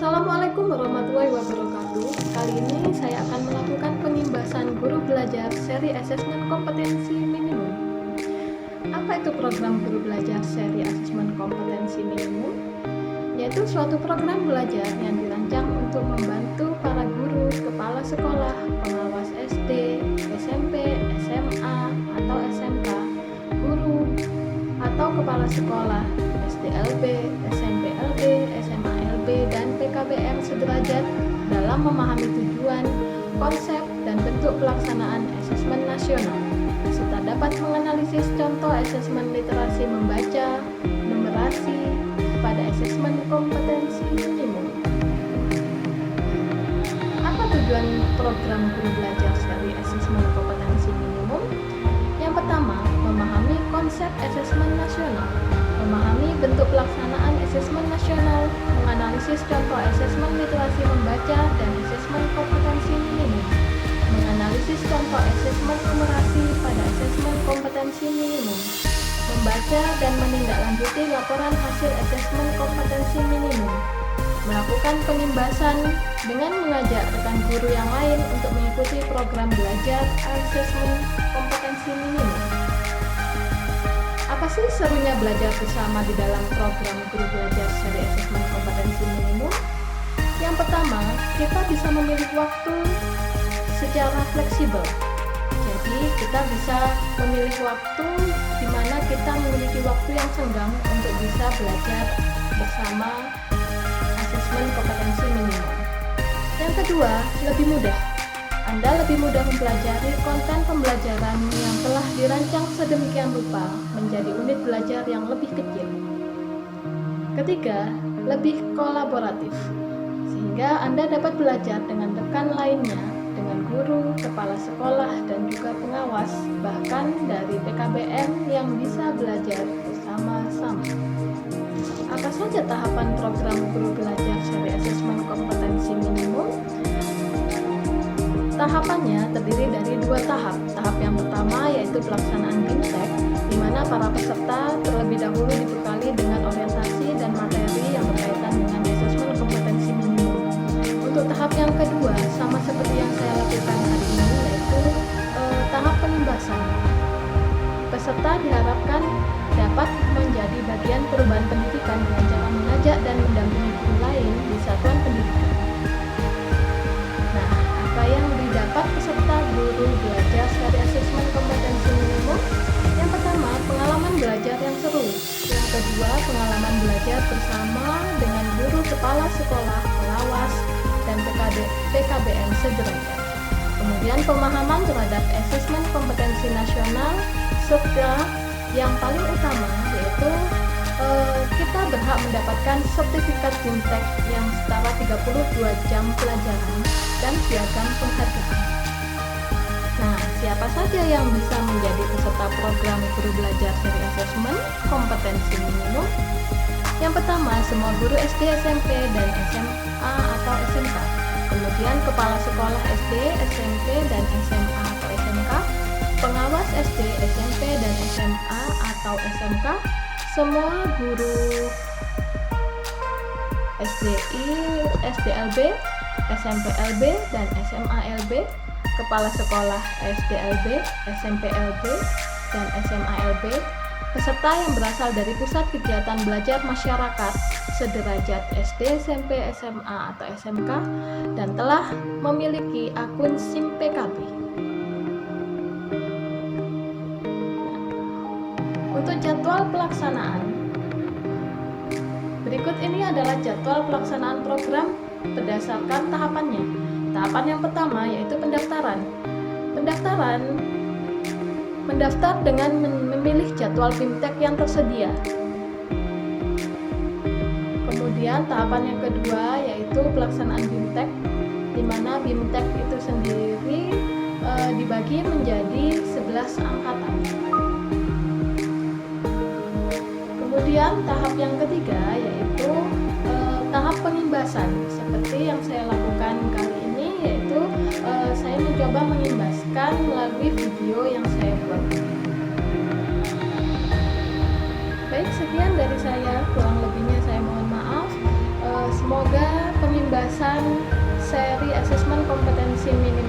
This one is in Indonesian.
Assalamualaikum warahmatullahi wabarakatuh. Kali ini saya akan melakukan pengimbasan guru belajar seri asesmen kompetensi minimum. Apa itu program guru belajar seri asesmen kompetensi minimum? Yaitu suatu program belajar yang dirancang untuk membantu para guru, kepala sekolah, pengawas SD, SMP, SMA, atau SMK, guru, atau kepala sekolah, SDLB, SMPLB, SMALB, dan PKBM sederajat dalam memahami tujuan, konsep, dan bentuk pelaksanaan asesmen nasional, serta dapat menganalisis contoh asesmen literasi membaca, numerasi, pada asesmen kompetensi minimum. Apa tujuan program guru belajar seri asesmen kompetensi minimum? Yang pertama, memahami konsep asesmen nasional, memahami bentuk pelaksanaan asesmen nasional, menganalisis contoh asesmen literasi membaca dan asesmen kompetensi minimum, menganalisis contoh asesmen numerasi pada asesmen kompetensi minimum, membaca dan menindaklanjuti laporan hasil asesmen kompetensi minimum, melakukan pengimbasan dengan mengajak rekan guru yang lain untuk mengikuti program belajar asesmen kompetensi minimum. Apa sih serunya belajar bersama di dalam program guru belajar seri asesmen kompetensi minimum? Yang pertama, kita bisa memilih waktu secara fleksibel. Jadi, kita bisa memilih waktu di mana kita memiliki waktu yang senggang untuk bisa belajar bersama asesmen kompetensi minimum. Yang kedua, lebih mudah. Anda lebih mudah mempelajari konten pembelajaran yang telah dirancang sedemikian rupa menjadi unit belajar yang lebih kecil. Ketiga, lebih kolaboratif, sehingga Anda dapat belajar dengan rekan lainnya, dengan guru, kepala sekolah, dan juga pengawas, bahkan dari PKBM yang bisa belajar bersama-sama. Apa saja tahapan program guru belajar seri asesmen kompetensi minimum? Tahapannya terdiri dari dua tahap. Tahap yang pertama yaitu pelaksanaan BIMTEK, di mana para peserta terlebih dahulu dibekali dengan orientasi dan materi yang berkaitan dengan asesmen kompetensi minimum. Untuk tahap yang kedua, sama seperti yang saya lakukan hari ini, yaitu tahap pengimbasan. Peserta diharapkan dapat menjadi bagian perubahan pendidikan dengan cara mengajak dan mendampingi guru lain di satuan pendidikan. Nah, apa yang didapat peserta guru belajar seri asesmen kompetensi minimum? Yang pertama, pengalaman belajar yang seru. Yang kedua, pengalaman belajar bersama dengan guru kepala sekolah, pengawas, dan PKBM sederajat. Kemudian pemahaman terhadap asesmen kompetensi nasional, serta yang paling utama yaitu kita berhak mendapatkan sertifikat BIMTEK yang setara 32 jam pelajaran dan piagam penghargaan. Nah, siapa saja yang bisa menjadi peserta program guru belajar seri asesmen kompetensi minimum? Yang pertama, semua guru SD, SMP, dan SMA atau SMK. Kemudian kepala sekolah SD, SMP, dan SMA atau SMK, pengawas SD, SMP, dan SMA atau SMK, semua guru SDI, SDLB, SMPLB, dan SMALB, kepala sekolah SDLB, SMPLB, dan SMALB, peserta yang berasal dari pusat kegiatan belajar masyarakat sederajat SD, SMP, SMA, atau SMK, dan telah memiliki akun SIM PKB. Untuk jadwal pelaksanaan, berikut ini adalah jadwal pelaksanaan program berdasarkan tahapannya. Tahapan yang pertama yaitu pendaftaran. Mendaftar dengan memilih jadwal BIMTEK yang tersedia. Kemudian tahapan yang kedua yaitu pelaksanaan BIMTEK, di mana BIMTEK itu sendiri dibagi menjadi 11 angkatan. Kemudian tahap yang ketiga yaitu tahap pengimbasan, seperti yang saya lakukan kali ini, yaitu saya mencoba mengimbaskan melalui video yang saya buat. Baik, sekian dari saya, kurang lebihnya saya mohon maaf. Semoga pemimpin gagasan seri asesmen kompetensi minimal